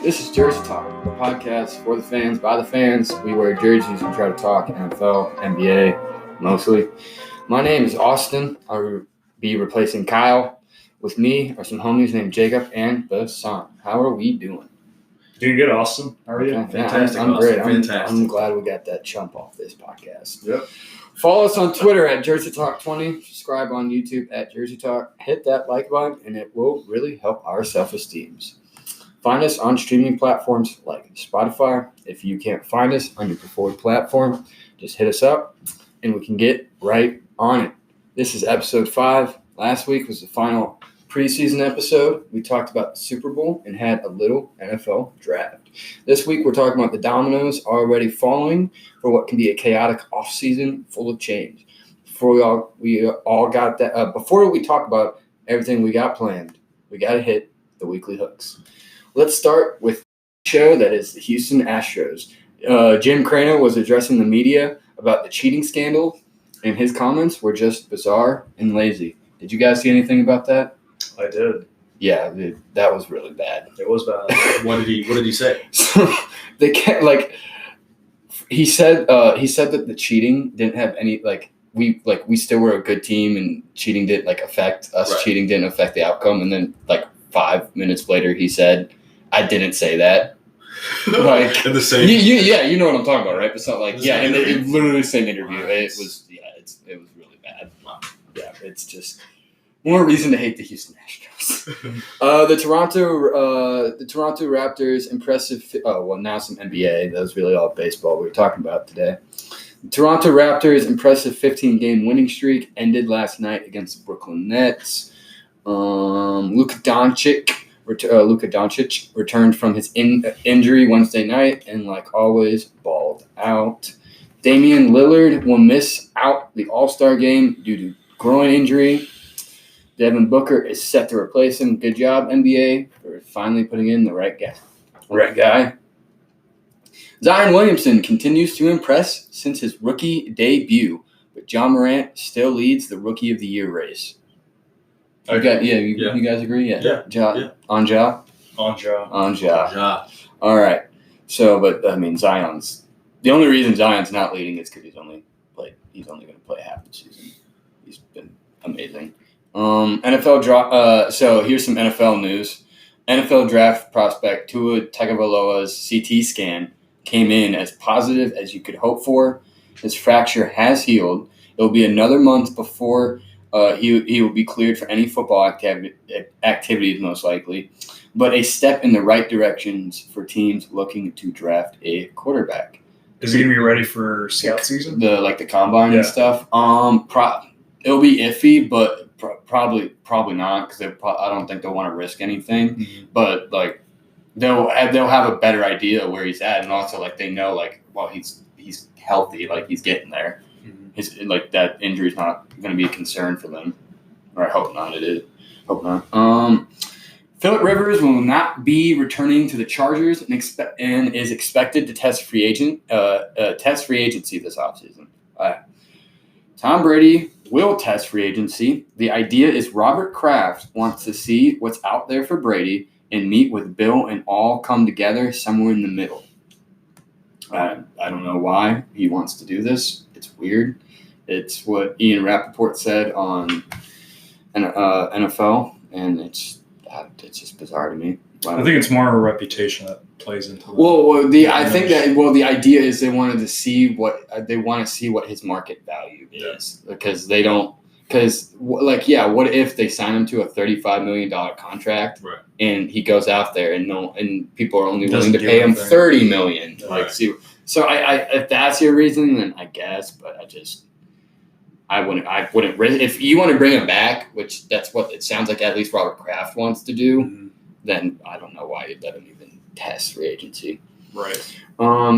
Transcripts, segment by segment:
This is Jersey Talk, a podcast for the fans, by the fans. We wear jerseys and try to talk NFL, NBA, mostly. My name is Austin. I'll be replacing Kyle. With me are some homies named Jacob and Basant. How are we doing? Doing good, Austin. How are you? Okay. Fantastic. I'm great. Fantastic. I'm glad we got that chump off this podcast. Yep. Follow us on Twitter at Jersey Talk 20. Subscribe on YouTube at Jersey Talk. Hit that like button, and it will really help our self-esteems. Find us on streaming platforms like Spotify. If you can't find us on your preferred platform, just hit us up, and we can get right on it. This is episode 5. Last week was the final preseason episode. We talked about the Super Bowl and had a little NFL draft. This week, we're talking about the dominoes already falling for what can be a chaotic offseason full of change. Before we talk about everything we got planned, we got to hit the weekly hooks. Let's start with the show that is the Houston Astros. Jim Crano was addressing the media about the cheating scandal, and his comments were just bizarre and lazy. Did you guys see anything about that? I did. Yeah, that was really bad. It was bad. What did he say? So they can't he said that the cheating didn't have any we still were a good team and cheating didn't affect us. Right. Cheating didn't affect the outcome, and then 5 minutes later he said, "I didn't say that." In the same. You know what I'm talking about, right? It's not in the literally the same interview. It was really bad. Wow. Yeah, it's just more reason to hate the Houston Astros. The Toronto Raptors impressive. Now some NBA. That was really all baseball we were talking about today. The Toronto Raptors impressive 15-game winning streak ended last night against the Brooklyn Nets. Luka Doncic returned from his injury Wednesday night and, like always, balled out. Damian Lillard will miss out the All-Star game due to groin injury. Devin Booker is set to replace him. Good job, NBA, for finally putting in the right guy. Zion Williamson continues to impress since his rookie debut, but John Morant still leads the Rookie of the Year race. You guys agree? Yeah. Ja. On Ja. All right. So, Zion's the only reason Zion's not leading is because he's only going to play half the season. He's been amazing. NFL draft. So here's some NFL news. NFL draft prospect Tua Tagovailoa's CT scan came in as positive as you could hope for. His fracture has healed. It will be another month before he will be cleared for any football activities, most likely, but a step in the right directions for teams looking to draft a quarterback. Is he going to be ready for scout season? The combine and stuff? It'll be iffy, but probably not, because I don't think they'll want to risk anything. Mm-hmm. But they'll have a better idea of where he's at, and also they know he's healthy, he's getting there. His that injury's not going to be a concern for them, or I hope not. It is. Hope not. Phillip Rivers will not be returning to the Chargers and is expected to test free agency this offseason. Tom Brady will test free agency. The idea is Robert Kraft wants to see what's out there for Brady and meet with Bill and all come together somewhere in the middle. I don't know why he wants to do this. It's weird. It's what Ian Rappaport said on NFL, and it's just bizarre to me. I think it's more of a reputation that plays into it. The idea is they want to see what his market value is, because they don't. What if they sign him to a $35 million contract, right, and he goes out there and people are only willing to pay him $30 million? Right. So if that's your reason, then I guess, but I wouldn't risk. If you want to bring him back, which that's what it sounds like at least Robert Kraft wants to do, mm-hmm, then I don't know why he doesn't even test free agency. Right.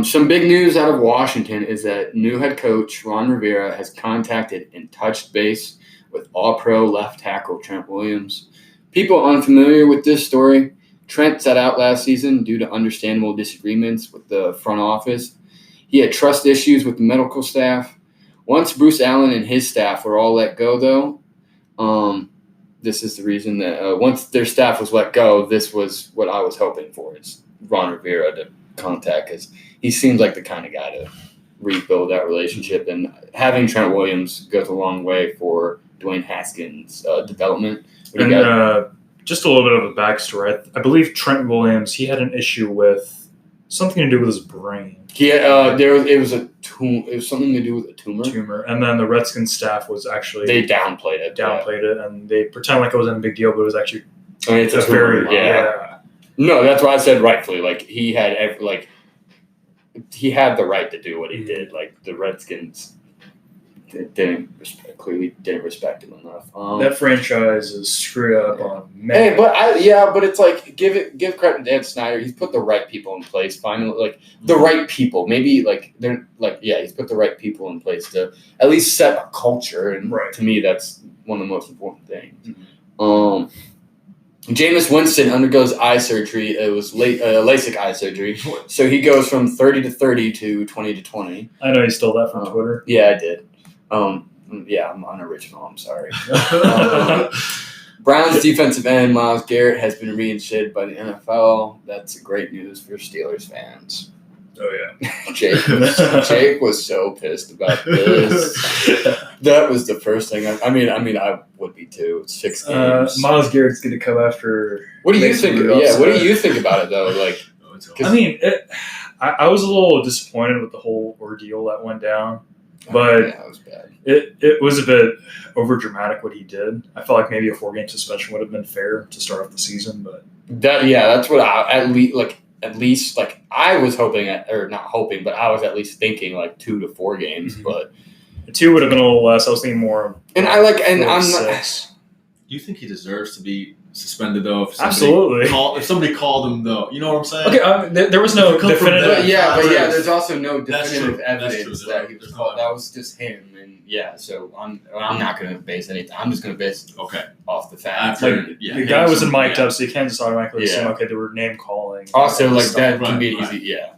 Some big news out of Washington is that new head coach Ron Rivera has contacted and touched base with All-Pro left tackle Trent Williams. People unfamiliar with this story, Trent sat out last season due to understandable disagreements with the front office. He had trust issues with the medical staff. Once Bruce Allen and his staff were all let go, though, this is the reason that once their staff was let go, this was what I was hoping for, is Ron Rivera to contact, because he seems like the kind of guy to rebuild that relationship. And having Trent Williams goes a long way for Dwayne Haskins' development. Just a little bit of a backstory. I believe Trent Williams, he had an issue with something to do with his brain. Yeah, it was something to do with a tumor. And then the Redskins staff was actually they downplayed it, and they pretend like it wasn't a big deal, but it was actually. I mean, it's a tumor. Yeah. No, that's why I said rightfully. Like he had the right to do what he did. Like the Redskins clearly didn't respect him enough. That franchise is screwed up on many. Hey, but it's like give credit to Dan Snyder. He's put the right people in place. Finally, the right people. Maybe he's put the right people in place to at least set a culture. And to me, that's one of the most important things. Jameis Winston undergoes eye surgery. It was LASIK eye surgery. So he goes from 30 to 30 to 20 to 20. I know you stole that from Twitter. Yeah, I did. I'm unoriginal. I'm sorry. Browns defensive end Myles Garrett has been reinstated by the NFL. That's great news for Steelers fans. Oh yeah, Jake was so pissed about this. That was the first thing. I mean, I would be too. It's 6 games. Myles Garrett's going to come after. What do you think? Yeah, what do you think about it though? Like, I mean, I was a little disappointed with the whole ordeal that went down, but it was bad. It was a bit over dramatic what he did. I felt like maybe a 4-game suspension would have been fair to start off the season, but that's what at least I was hoping not hoping, but I was at least thinking 2 to 4 games. Mm-hmm. But 2 would have been a little less. I was thinking more. And I'm not. Do you think he deserves to be suspended though? Absolutely. If somebody called him though, you know what I'm saying? Okay, there was no definitive. There's also no definitive evidence that he was called. That was just him, and so I'm not going to base anything. I'm just going to base off the facts. The guy wasn't mic'd up, so you can't just automatically assume they were name calling. Also, that can be easy. Yeah,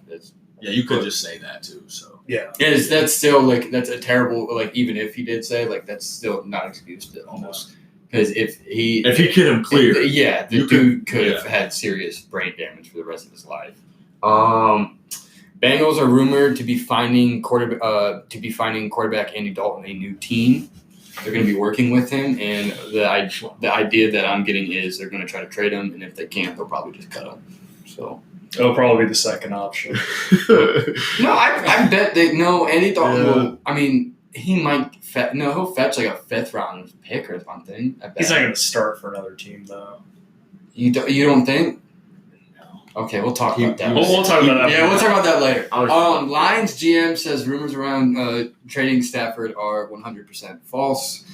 you could just say that too. So that's still that's a terrible even if he did say that's still not excused almost. Because if he get him clear, the dude could have had serious brain damage for the rest of his life. Bengals are rumored to be finding quarterback Andy Dalton a new team. They're going to be working with him, and the idea that I'm getting is they're going to try to trade him, and if they can't, they'll probably just cut him. So it'll probably be the second option. No, I bet Andy Dalton will. I mean. He might he'll fetch a 5th round pick or something. I bet. He's not going to start for another team though. You don't think? No. Okay, we'll talk about that. We'll talk about that. Yeah, we'll talk about that later. Lions GM says rumors around trading Stafford are 100% false.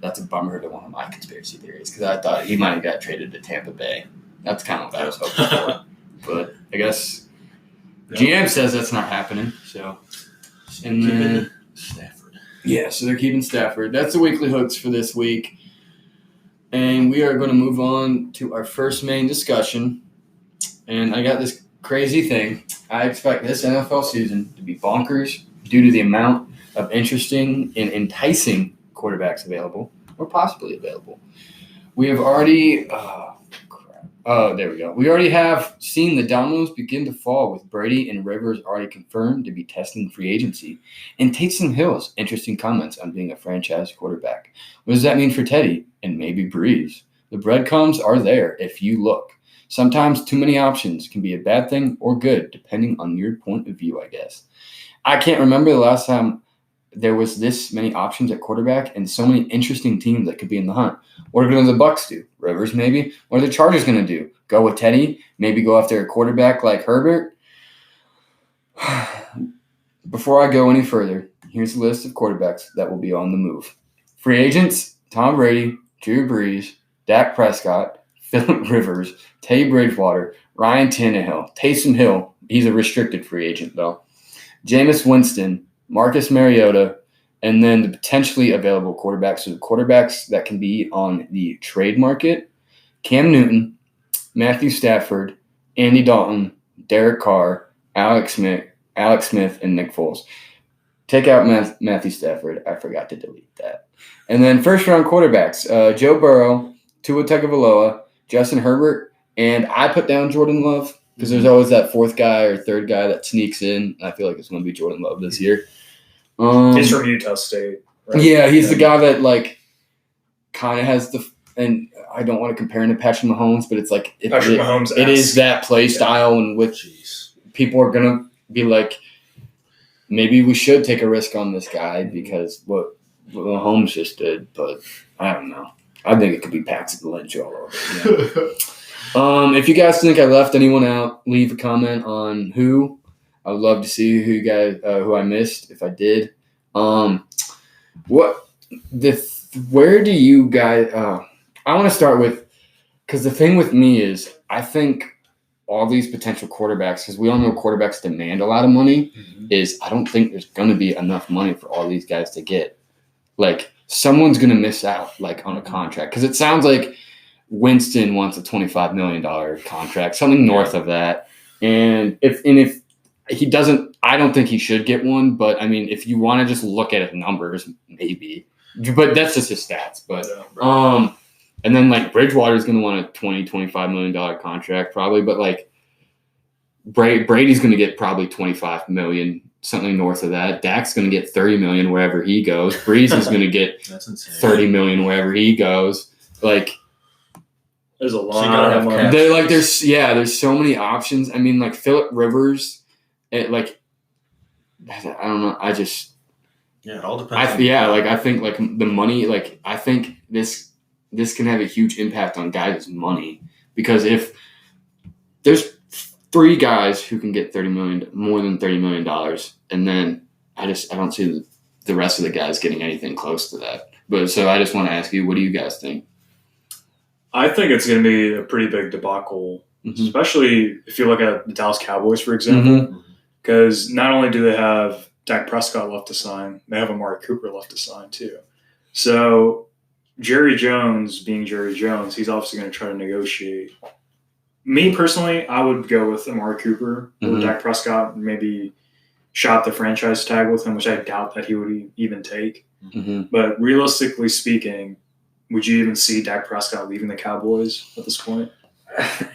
That's a bummer to one of my conspiracy theories because I thought he might have got traded to Tampa Bay. That's kind of what I was hoping for, but I guess GM says that's not happening. So, and then Stafford. Yeah, so they're keeping Stafford. That's the weekly hooks for this week. And we are going to move on to our first main discussion. And I got this crazy thing. I expect this NFL season to be bonkers due to the amount of interesting and enticing quarterbacks available or possibly available. We have already there we go. We already have seen the dominoes begin to fall with Brady and Rivers already confirmed to be testing free agency. And Taysom Hill's interesting comments on being a franchise quarterback. What does that mean for Teddy and maybe Breeze? The breadcrumbs are there if you look. Sometimes too many options can be a bad thing or good, depending on your point of view, I guess. I can't remember the last time there was this many options at quarterback and so many interesting teams that could be in the hunt. What are going to the Bucs do? Rivers, maybe? What are the Chargers going to do? Go with Teddy? Maybe go after a quarterback like Herbert? Before I go any further, here's a list of quarterbacks that will be on the move. Free agents, Tom Brady, Drew Brees, Dak Prescott, Phillip Rivers, Teddy Bridgewater, Ryan Tannehill, Taysom Hill. He's a restricted free agent, though. Jameis Winston, Marcus Mariota, and then the potentially available quarterbacks. So the quarterbacks that can be on the trade market, Cam Newton, Matthew Stafford, Andy Dalton, Derek Carr, Alex Smith, and Nick Foles. Take out Matthew Stafford. I forgot to delete that. And then first-round quarterbacks, Joe Burrow, Tua Tagovailoa, Justin Herbert, and I put down Jordan Love because there's always that fourth guy or third guy that sneaks in. I feel like it's going to be Jordan Love this year. He's from Utah State. Right? Yeah, he's the guy that like kind of has the. And I don't want to compare him to Patrick Mahomes, but it's like it is that play style in which people are gonna be like, maybe we should take a risk on this guy because what Mahomes just did. But I don't know. I think it could be Paxton Lynch all over. Yeah. If you guys think I left anyone out, leave a comment on who. I would love to see who you guys who I missed if I did. Where do you guys? I want to start with, because the thing with me is I think all these potential quarterbacks, because we all know quarterbacks demand a lot of money, is I don't think there's going to be enough money for all these guys to get. Like, someone's going to miss out, like, on a contract. Because it sounds like Winston wants a $25 million contract, something north of that. And if he doesn't, I don't think he should get one. But, I mean, if you want to just look at his numbers, maybe. But that's just his stats. But, and then, like, Bridgewater's going to want a $20-25 million contract probably. But, like, Brady's going to get probably $25 million, something north of that. Dak's going to get $30 million wherever he goes. Breeze is going to get $30 million wherever he goes. Like, there's a lot of money. There's so many options. I mean, like, Phillip Rivers, I don't know. It all depends. I think, like, the money, like, I think this can have a huge impact on guys' money, because if there's 3 guys who can get more than $30 million, and then I don't see the rest of the guys getting anything close to that. But so I just want to ask you, what do you guys think? I think it's going to be a pretty big debacle, especially if you look at the Dallas Cowboys, for example, because not only do they have Dak Prescott left to sign, they have Amari Cooper left to sign too. So Jerry Jones, being Jerry Jones, he's obviously going to try to negotiate. Me personally, I would go with Amari Cooper over Dak Prescott, and maybe shop the franchise tag with him, which I doubt that he would even take. But realistically speaking, would you even see Dak Prescott leaving the Cowboys at this point?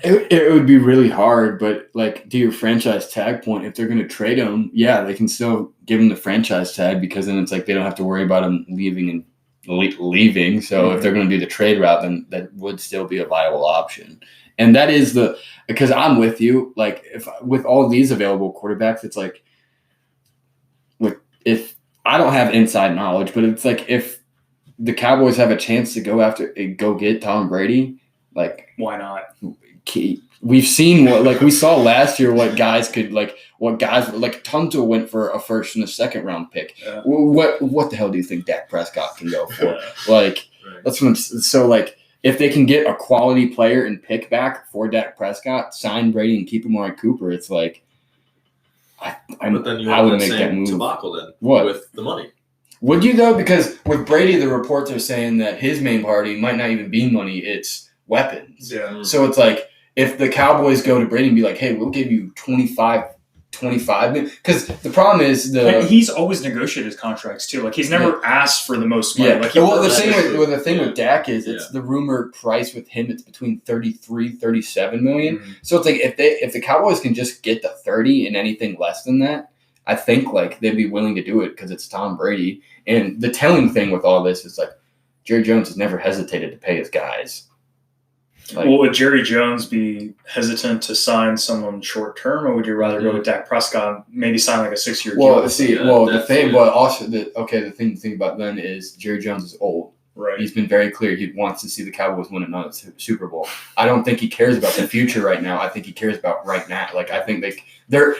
It would be really hard, but, like, to your franchise tag point, if they're going to trade him, yeah, they can still give him the franchise tag, because then it's like they don't have to worry about him leaving. So if they're going to do the trade route, then that would still be a viable option. And that is because I'm with you. Like, if with all these available quarterbacks, it's like, if I don't have inside knowledge, but it's like if the Cowboys have a chance to go get Tom Brady, like, why not? We've seen we saw last year what guys Tunzel went for a first and a second round pick. Yeah. What the hell do you think Dak Prescott can go for? That's what so, like, if they can get a quality player and pick back for Dak Prescott, sign Brady and keep Amari Cooper, it's like but then you have that same debacle then with the money. Would you, though? Because with Brady, the reports are saying that his main priority might not even be money, it's weapons. Yeah. So it's like, if the Cowboys go to Brady and be like, hey, we'll give you 25 because the problem is he's always negotiated his contracts too. Like, he's never asked for the most money. Yeah. Like, the thing with Dak is it's the rumored price with him. It's between 33, 37 million. So it's like if the Cowboys can just get the 30 and anything less than that, I think, like, they'd be willing to do it because it's Tom Brady. And the telling thing with all this is, like, Jerry Jones has never hesitated to pay his guys. Like, would Jerry Jones be hesitant to sign someone short term, or would you rather go with Dak Prescott and maybe sign like a 6-year deal? The thing to think about then is Jerry Jones is old. Right. He's been very clear he wants to see the Cowboys win another Super Bowl. I don't think he cares about the future right now. I think he cares about right now. Like, I think they're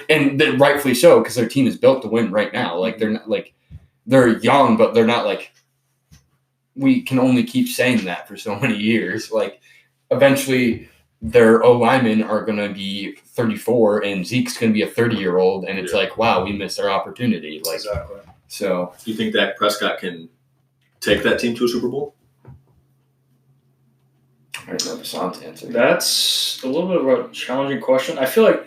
rightfully so, because their team is built to win right now. Like, they're not, like, they're young, but they're not, like, we can only keep saying that for so many years. Like, eventually their O-linemen are going to be 34 and Zeke's going to be a 30-year-old, and it's like, wow, we missed our opportunity. Like, exactly. So, do you think Dak Prescott can take that team to a Super Bowl? I don't know Basant's answer. That's a little bit of a challenging question. I feel like,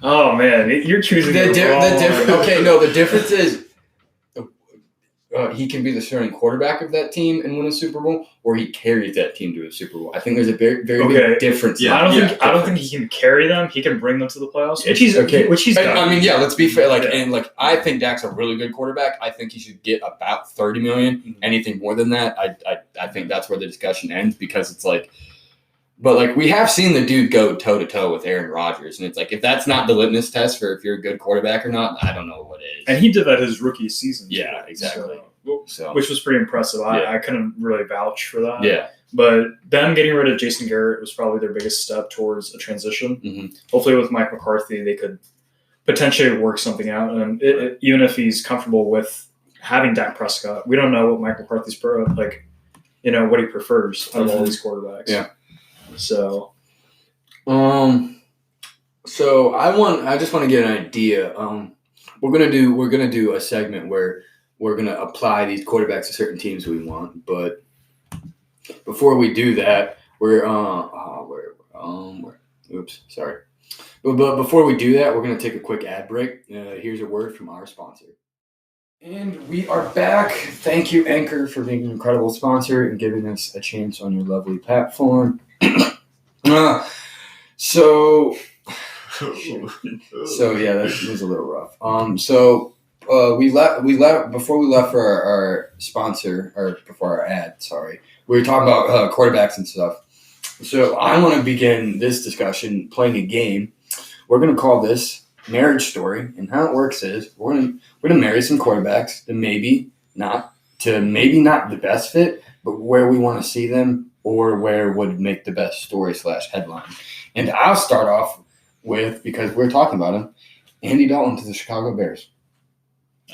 oh man, you're choosing the difference is he can be the starting quarterback of that team and win a Super Bowl, or he carries that team to a Super Bowl. I think there's a very, very big difference. Yeah, I don't think he can carry them. He can bring them to the playoffs, which he's done. I mean, yeah, let's be fair. I think Dak's a really good quarterback. I think he should get about $30 million. Mm-hmm. Anything more than that, I think that's where the discussion ends, because it's like, but like we have seen the dude go toe to toe with Aaron Rodgers, and it's like if that's not the litmus test for if you're a good quarterback or not, I don't know what is. And he did that his rookie season. Yeah, exactly. So, which was pretty impressive. I couldn't really vouch for that. Yeah. But them getting rid of Jason Garrett was probably their biggest step towards a transition. Mm-hmm. Hopefully with Mike McCarthy, they could potentially work something out. And even if he's comfortable with having Dak Prescott, we don't know what Mike McCarthy's what he prefers out of all these quarterbacks. Yeah. So, I just want to get an idea. We're gonna do a segment where we're gonna apply these quarterbacks to certain teams we want, but before we do that, But before we do that, we're gonna take a quick ad break. Here's a word from our sponsor. And we are back. Thank you, Anchor, for being an incredible sponsor and giving us a chance on your lovely platform. So yeah, that was a little rough. We left before we left for our sponsor, or before our ad. Sorry, we were talking about quarterbacks and stuff. So I want to begin this discussion playing a game. We're going to call this Marriage Story, and how it works is we're going to marry some quarterbacks that maybe not the best fit, but where we want to see them, or where would make the best story / headline. And I'll start off with, because we're talking about him, Andy Dalton to the Chicago Bears.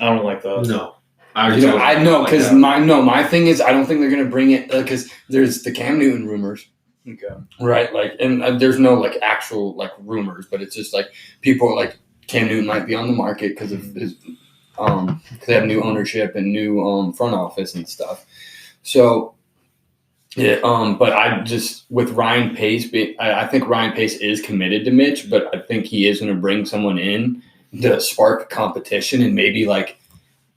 I don't like that. No. I know, because my thing is I don't think they're going to bring it, because there's the Cam Newton rumors. Okay. Right, and there's no actual rumors, but it's just people Cam Newton might be on the market because of his they have new ownership and new front office and stuff. So yeah, but I just with Ryan Pace, I think Ryan Pace is committed to Mitch, but I think he is going to bring someone in to spark competition and maybe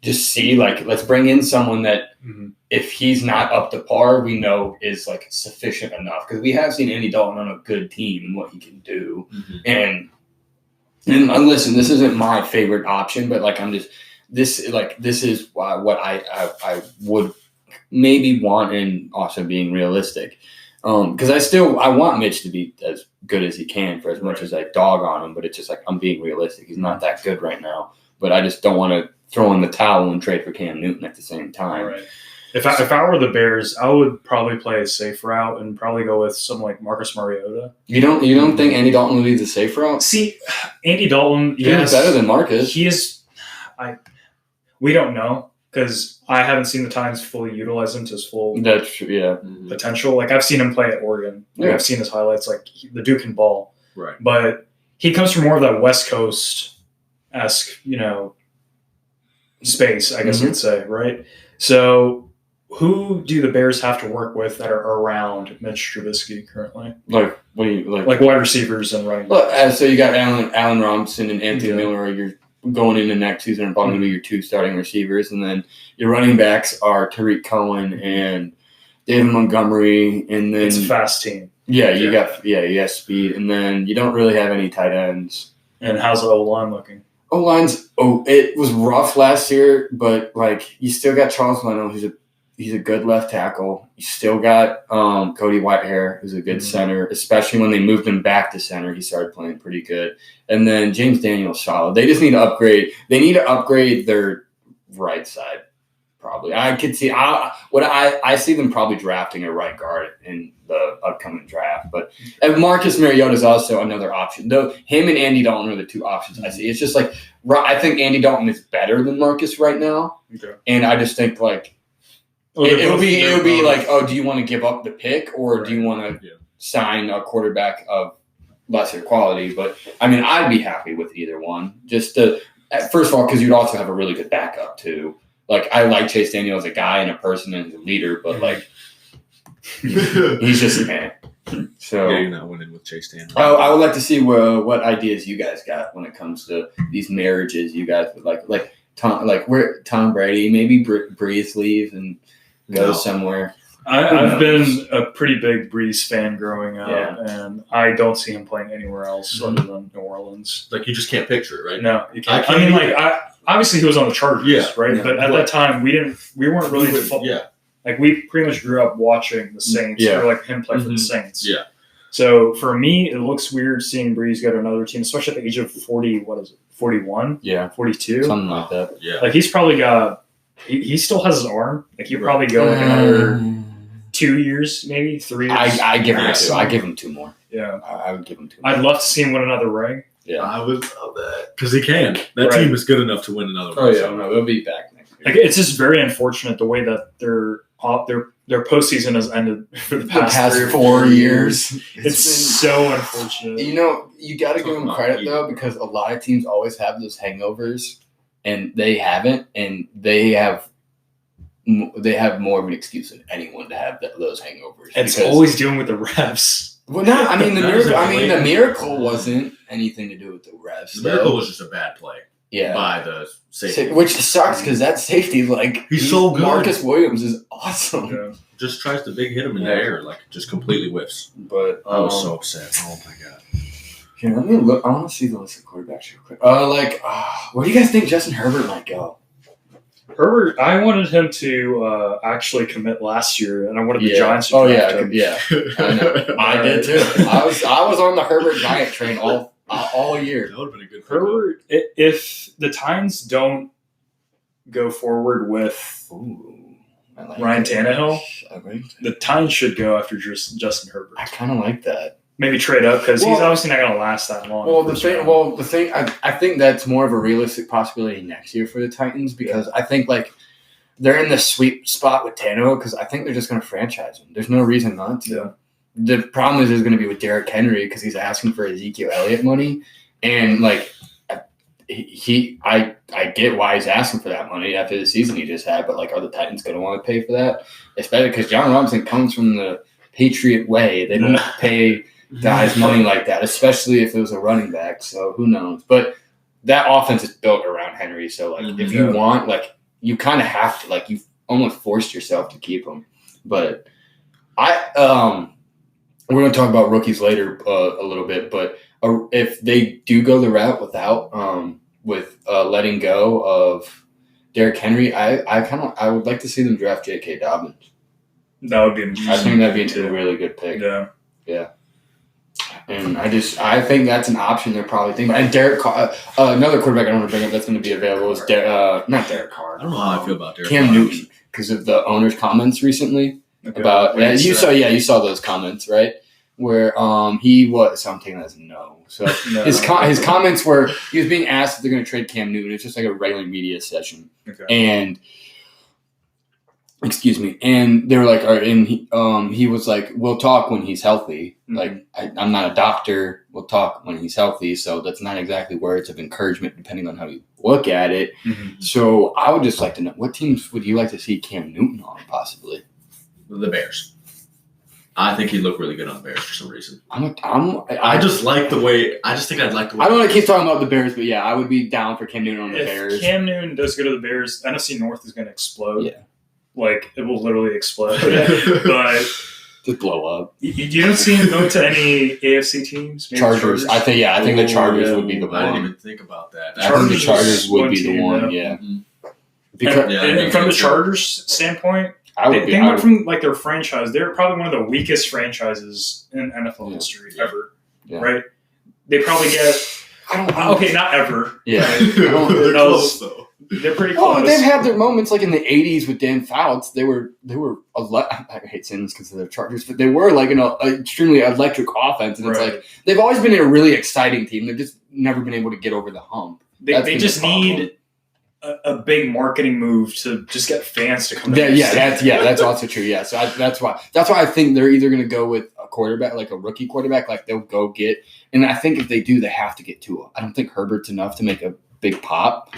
just see let's bring in someone that if he's not up to par, we know is sufficient enough, because we have seen Andy Dalton on a good team and what he can do. And listen, this isn't my favorite option, but this is what I would maybe want, and also being realistic, because I want Mitch to be as good as he can for as much as I dog on him, but it's just I'm being realistic. He's not that good right now, but I just don't want to throw in the towel and trade for Cam Newton at the same time. Right. If I were the Bears, I would probably play a safe route and probably go with someone like Marcus Mariota. You don't think Andy Dalton would be the safe route? See, Andy Dalton, yes, better than Marcus. He is. We don't know, because I haven't seen the Titans fully utilize him to his full potential. I've seen him play at Oregon. I've seen his highlights. The dude can ball. Right. But he comes from more of that West Coast-esque, space, I guess I would say, right? So who do the Bears have to work with that are around Mitch Trubisky currently? What do you wide receivers and running backs? So you got Allen Robinson and Anthony Miller. You're going into next season are probably going to be your two starting receivers, and then your running backs are Tariq Cohen and David Montgomery, and then it's a fast team. Yeah, you got speed, and then you don't really have any tight ends. And how's the O-line looking? It was rough last year, but you still got Charles Leno, he's a good left tackle. You still got Cody Whitehair, who's a good center, especially when they moved him back to center. He started playing pretty good. And then James Daniel's solid. They just need to upgrade. They need to upgrade their right side, probably. I could see I see them probably drafting a right guard in the upcoming draft. But Marcus Mariota is also another option. Though him and Andy Dalton are the two options I see. It's just I think Andy Dalton is better than Marcus right now. Okay. And I just think it would be do you want to give up the pick, or do you want to sign a quarterback of lesser quality? But I'd be happy with either one. Just first of all, because you'd also have a really good backup too. I like Chase Daniel as a guy and a person and as a leader, but he's just a man. So you're not winning with Chase Daniel. I would like to see what ideas you guys got when it comes to these marriages. You guys would like Tom Brady, maybe Breeze leaves and goes somewhere. I've been a pretty big Breeze fan growing up, and I don't see him playing anywhere else other than New Orleans. Like, you just can't picture it, right? No, you can't. Obviously he was on the Chargers, right? Yeah. But at that time, we weren't really into football. Yeah. Like, we pretty much grew up watching the Saints, or like him play for the Saints. Yeah. So for me, it looks weird seeing Breeze go to another team, especially at the age of 40. What is it? 41? Yeah. 42? Something like that. Yeah. Like, he's probably got. He still has his arm. Like, he'd probably go like another 2 years, maybe 3 years. I give him 2. I give him 2 more. Yeah. I would give him 2 more. I'd love to see him win another ring. Yeah. I would love that. Because he can. That team is good enough to win another ring. Oh, yeah. No, they'll be back next year. Like, it's just very unfortunate the way that their postseason has ended for the past 4 years. It's so unfortunate. You got to give them credit, though, because a lot of teams always have those hangovers, and they haven't, and they have more of an excuse than anyone to have those hangovers. It's always dealing with the refs. Well, no, I mean the miracle wasn't anything to do with the refs. The miracle was just a bad play. Yeah, by the safety, which sucks because that safety, like, he's so good. Marcus Williams is awesome. Yeah. Just tries to big hit him in the air, like, just completely whiffs. But I was so upset. Oh my god. Here, let me look. I want to see the list of quarterbacks real quick. Where do you guys think Justin Herbert might go? Herbert, I wanted him to actually commit last year, and I wanted the Giants to draft him. Yeah. I know. I did too. I was on the Herbert Giant train all year. That would have been a good Herbert. If the Titans don't go forward with Ryan Tannehill, the Titans should go after Justin Herbert. I kind of like that. Maybe trade up because he's obviously not going to last that long. The thing, I think that's more of a realistic possibility next year for the Titans because I think, like, they're in the sweet spot with Tannehill because I think they're just going to franchise him. There's no reason not to. Yeah. The problem is going to be with Derrick Henry because he's asking for Ezekiel Elliott money, and, like, I get why he's asking for that money after the season he just had, but, like, are the Titans going to want to pay for that? Especially because John Robinson comes from the Patriot way. They don't pay guys money like that, especially if it was a running back. So who knows? But that offense is built around Henry. So, like, if you want, like, you kind of have to, like, you've almost forced yourself to keep him. But we're going to talk about rookies later a little bit. But if they do go the route with letting go of Derrick Henry, I would like to see them draft J.K. Dobbins. That would be interesting. I think that'd be a really good pick. Yeah. Yeah. And I think that's an option they're probably thinking about. And Derek Carr, another quarterback I want to bring up that's going to be available is not Derek Carr. I don't know how I feel about Derek Cam Newton because of the owner's comments recently about you saw those comments, right? Where he was, so I'm taking that as no. So his comments were he was being asked if they're going to trade Cam Newton. It's just like a regular media session, and. Excuse me. And they were like, all right, and he was like, we'll talk when he's healthy. Mm-hmm. Like, I'm not a doctor. We'll talk when he's healthy. So that's not exactly words of encouragement, depending on how you look at it. Mm-hmm. So I would just like to know, what teams would you like to see Cam Newton on, possibly? The Bears. I think he'd look really good on the Bears for some reason. I just like the way – I just think I'd like the way – I don't want to keep talking about the Bears, but, yeah, I would be down for Cam Newton on the Bears. If Cam Newton does go to the Bears, NFC North is going to explode. Yeah. Like, it will literally explode. But just blow up. You don't see him go to any AFC teams? Chargers. I think the Chargers would be the one. I didn't even think about that. I think the Chargers would be the one, yeah. Mm-hmm. Because, and from the Chargers standpoint, they went from, like, their franchise. They're probably one of the weakest franchises in NFL history ever, right? They probably get – okay, not ever. Yeah. They're close, though. They're pretty close. Oh, they've had their moments, like in the '80s with Dan Fouts. They were. I hate saying this because they're Chargers, but they were like an extremely electric offense, and it's like they've always been a really exciting team. They've just never been able to get over the hump. They just need a big marketing move to just get fans to come. That's also true. Yeah, so that's why I think they're either going to go with a quarterback, like a rookie quarterback, like they'll go get. And I think if they do, they have to get Tua. I don't think Herbert's enough to make a big pop.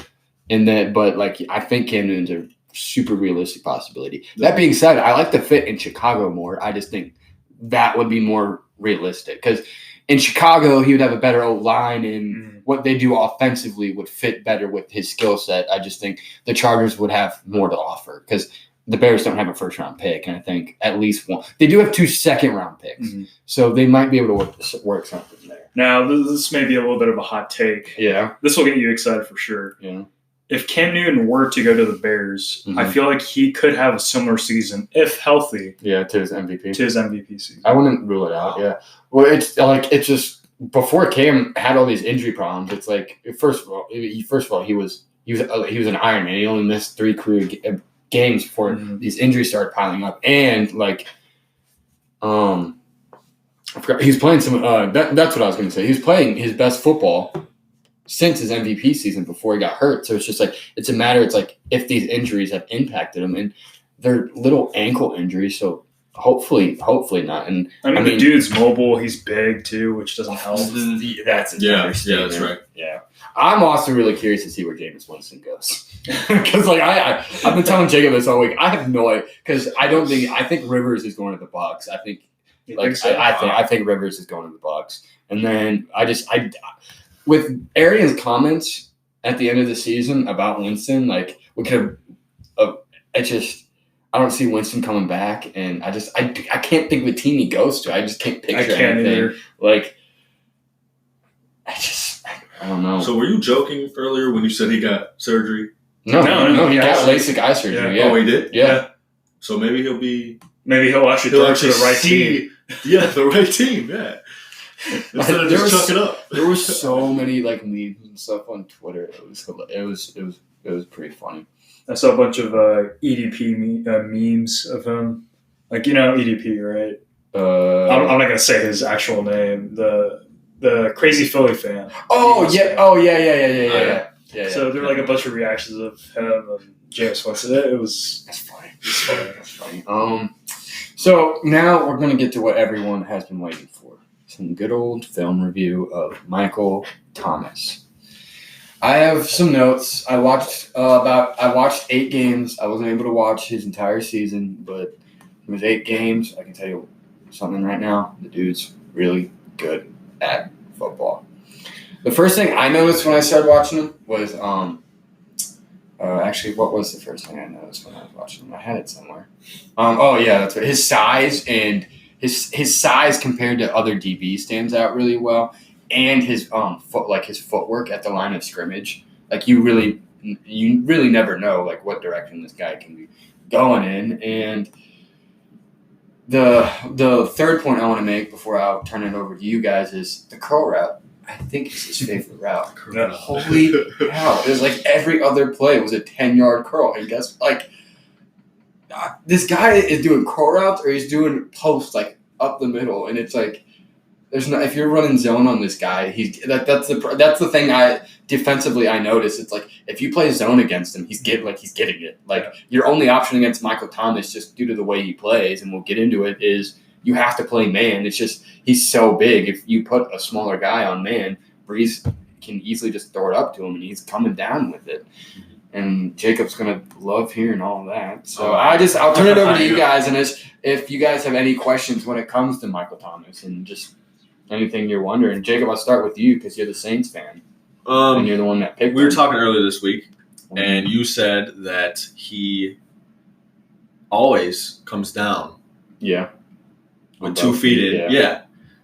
But like I think Cam Newton's a super realistic possibility. That being said, I like the fit in Chicago more. I just think that would be more realistic because in Chicago he would have a better O-line and what they do offensively would fit better with his skill set. I just think the Chargers would have more to offer because the Bears don't have a first-round pick, and I think at least one. They do have 2 second-round picks, so they might be able to work something there. Now, this may be a little bit of a hot take. Yeah. This will get you excited for sure. Yeah. If Cam Newton were to go to the Bears, I feel like he could have a similar season, if healthy. Yeah, to his MVP. To his MVP season. I wouldn't rule it out, yeah. Well, it's just before Cam had all these injury problems, it's like, first of all, he was an Iron Man. He only missed 3 career games before these injuries started piling up. And, like, I forgot, he was playing some that's what I was going to say. He was playing his best football since his MVP season before he got hurt. So it's just like, it's a matter, it's like if these injuries have impacted him, and they're little ankle injuries, so hopefully not. And I mean the dude's mobile, he's big too, which doesn't help. That's that's right. Yeah. I'm also really curious to see where Jameis Winston goes. Because like I've been telling Jacob this all week. I have no idea, because I think Rivers is going to the Bucs. I think I think Rivers is going to the Bucs. And then with Arian's comments at the end of the season about Winston, like we could have, I don't see Winston coming back, and I can't think of a team he goes to. I just can't picture anything. Either. Like, I don't know. So were you joking earlier when you said he got surgery? No, he got LASIK eye surgery. Yeah. Oh, he did? Yeah. So maybe he'll actually turn to the right team. Yeah, the right team, yeah. Instead of just chuck it up. There were so many like memes and stuff on Twitter. It was pretty funny. I saw a bunch of EDP memes of him. Like, EDP, right? I'm not gonna say his actual name. The crazy Philly fan. Oh yeah. So there were like a bunch of reactions of him and Jameis Winston. That's funny. So now we're gonna get to what everyone has been waiting for. Some good old film review of Michael Thomas. I have some notes. I watched 8 games. I wasn't able to watch his entire season, but it was 8 games. I can tell you something right now. The dude's really good at football. The first thing I noticed when I started watching him was actually, what was the first thing I noticed when I was watching him? I had it somewhere. That's right. His size and his size compared to other DBs stands out really well, and his his footwork at the line of scrimmage. Like you really never know like what direction this guy can be going in. And the third point I want to make before I'll turn it over to you guys is the curl route. I think it's his favorite route. Yeah. Holy cow. It was like every other play was a 10-yard curl. And guess, like, this guy is doing curl routes or he's doing posts, like, up the middle. And it's like, if you're running zone on this guy, that's the thing defensively I noticed. It's like, if you play zone against him, he's getting it. Like, your only option against Michael Thomas, just due to the way he plays, and we'll get into it, is you have to play man. It's just he's so big. If you put a smaller guy on man, Breeze can easily just throw it up to him, and he's coming down with it. And Jacob's gonna love hearing all of that. So I'll turn it over to you guys, and if you guys have any questions when it comes to Michael Thomas and just anything you're wondering, Jacob, I'll start with you because you're the Saints fan, and you're the one that picked. We were talking earlier this week, and you said that he always comes down. Yeah. With 2 feet in, yeah.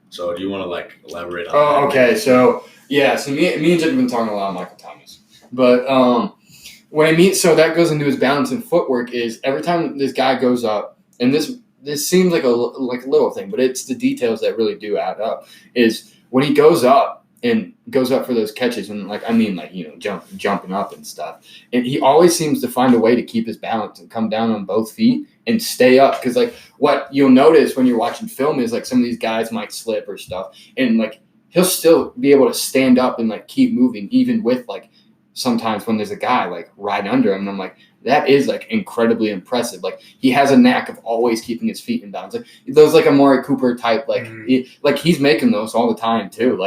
So do you want to elaborate on that? Oh, okay. So me and Jake have been talking a lot about Michael Thomas, but what I mean, so that goes into his balance and footwork is every time this guy goes up, and this seems like a little thing, but it's the details that really do add up. Is when he goes up for those catches, and jumping up and stuff, and he always seems to find a way to keep his balance and come down on both feet and stay up. Because what you'll notice when you're watching film is some of these guys might slip or stuff, and he'll still be able to stand up and keep moving even with sometimes when there's a guy right under him. And I'm like, that is incredibly impressive. He has a knack of always keeping his feet in bounds. Those Amari Cooper type he's making those all the time too.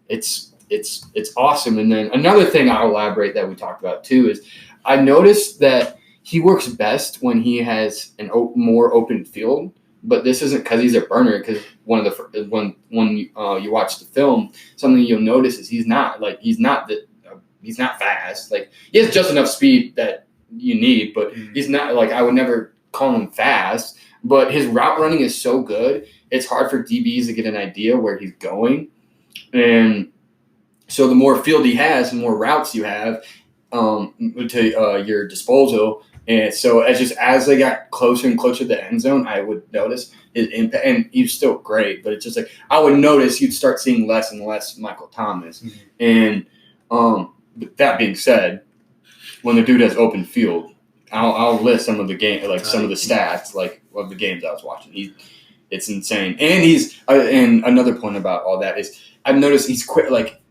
It's awesome. And then another thing I'll elaborate that we talked about too is I noticed that he works best when he has more open field But this isn't because he's a burner. Because when you watch the film, something you'll notice is he's not fast. Like he has just enough speed that you need, but he's not like I would never call him fast. But his route running is so good, it's hard for DBs to get an idea where he's going. And so the more field he has, the more routes you have to your disposal. And so as they got closer and closer to the end zone, I would notice his impact. And he's still great, but it's just like I would notice you'd start seeing less and less Michael Thomas. And that being said, when the dude has open field, I'll list some of the game, like some of the stats, like of the games I was watching. It's insane. And and another point about all that is I've noticed he's quick. Like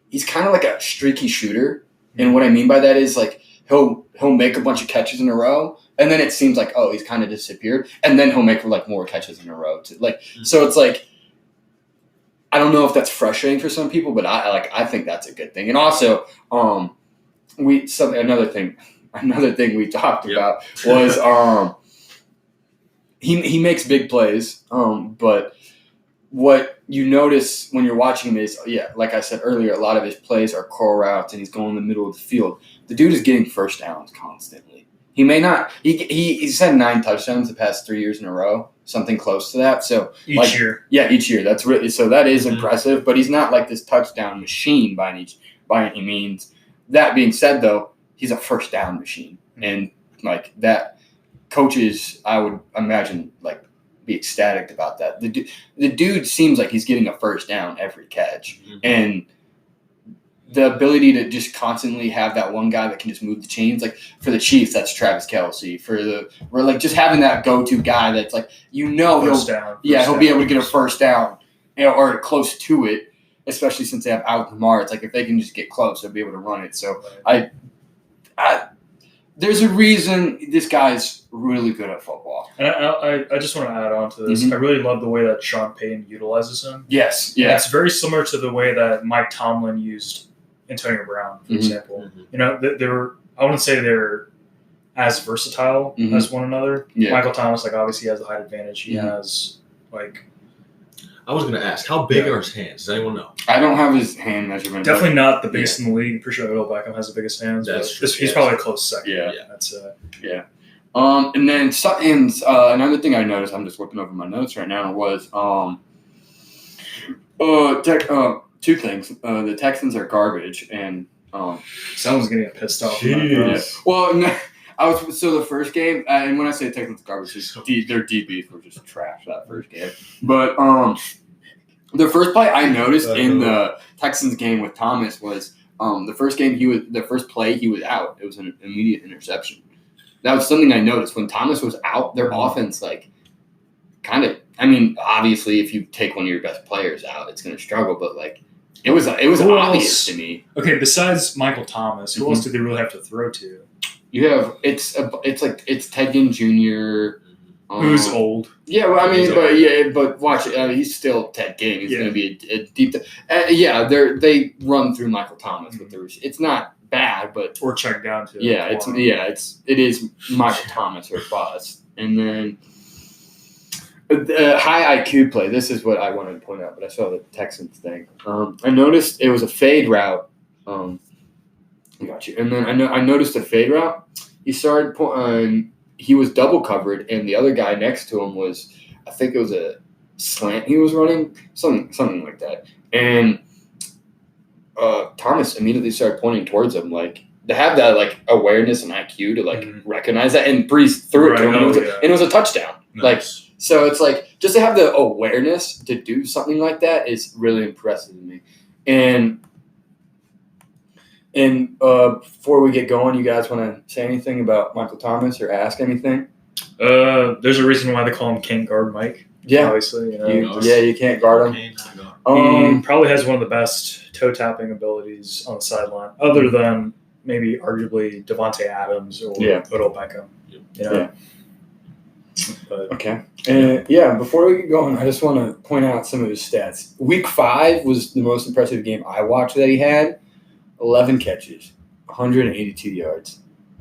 he's kind of like a streaky shooter. And what I mean by that is like he'll make a bunch of catches in a row, and then it seems like he's kind of disappeared, and then he'll make like more catches in a row too. Like so, it's like I don't know if that's frustrating for some people, but I think that's a good thing. And also, another thing we talked about was he makes big plays, but what you notice when you're watching him is, like I said earlier, a lot of his plays are curl routes, and he's going in the middle of the field. The dude is getting first downs constantly. He may not. He's had 9 touchdowns the past 3 years in a row, something close to that. So each year. Yeah, each year. That's really so. That is impressive, but he's not like this touchdown machine by any means. That being said, though, he's a first down machine, and like that, coaches I would imagine like be ecstatic about that. The dude seems like he's getting a first down every catch, and the ability to just constantly have that one guy that can just move the chains. Like for the Chiefs, that's Travis Kelce. We're like just having that go-to guy that's like he'll be able to get a first down or close to it, especially since they have Alvin Kamara. It's like if they can just get close, they'll be able to run it. So there's a reason this guy's really good at football. And I just want to add on to this. I really love the way that Sean Payton utilizes him. Yes. Yeah. It's very similar to the way that Mike Tomlin used Antonio Brown, for example. You know, I wouldn't say they're as versatile as one another. Yeah. Michael Thomas, like, obviously has the height advantage. He has, like... I was going to ask, how big are his hands? Does anyone know? I don't have his hand measurement. Definitely not the biggest in the league. I'm pretty sure Odell Beckham has the biggest hands. That's true. He's probably a close second. Yeah. That's and then another thing I noticed, I'm just looking over my notes right now, was two things. The Texans are garbage, and someone's gonna get pissed off. Well, no, the first game, and when I say Texans garbage, their DBs were just trash that first game. But the first play I noticed in the Texans game with Thomas was the first play he was out. It was an immediate interception. That was something I noticed when Thomas was out. Their offense, like, kind of. I mean, obviously, if you take one of your best players out, it's going to struggle. But like, it was obvious to me. Okay, besides Michael Thomas, who else do they really have to throw to? You have it's Ted Ginn Jr. Who's old? Yeah, well, I mean, but watch it. He's still Ted Ginn. He's going to be a deep. They run through Michael Thomas with the. It's not bad, but or check down to. It is Michael Thomas or bust, and then. High IQ play. This is what I wanted to point out, but I saw the Texans thing. I noticed it was a fade route. I got you. And then I noticed a fade route. He started he was double covered, and the other guy next to him was, I think it was a slant he was running, something like that. And Thomas immediately started pointing towards him, like to have that like awareness and IQ to like recognize that and breeze through it to him. And it was a touchdown. Nice. Like. So it's like just to have the awareness to do something like that is really impressive to me. And before we get going, you guys want to say anything about Michael Thomas or ask anything? There's a reason why they call him Can't Guard Mike. Yeah, obviously. You can't guard him. He probably has one of the best toe tapping abilities on the sideline, other than maybe arguably Devontae Adams or Odell Beckham. Yeah. But, okay. Before we get going, I just want to point out some of his stats. Week 5 was the most impressive game I watched that he had. 11 catches, 182 yards,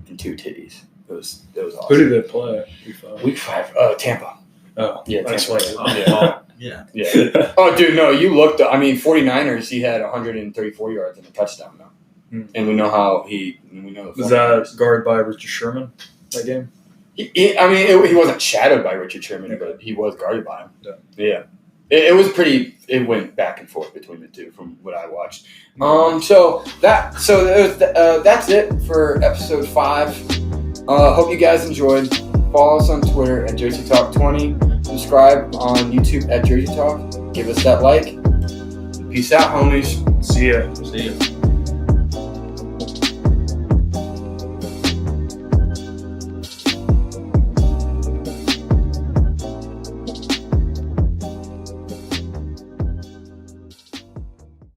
and 2 titties. It was awesome. Who did they play? Week 5, Tampa. Oh, Yeah, that's Tampa right. Bay. Oh, well, yeah. Yeah. Oh, dude, no, you looked. 49ers, he had 134 yards and a touchdown, though. And we know how we know the Was that guarded by Richard Sherman that game? He wasn't shadowed by Richard Sherman, but he was guarded by him. Yeah. It was pretty. It went back and forth between the two, from what I watched. So that's it for episode 5. Hope you guys enjoyed. Follow us on Twitter at JerseyTalk20. Subscribe on YouTube at Jersey Talk. Give us that like. Peace out, homies. See ya. See ya.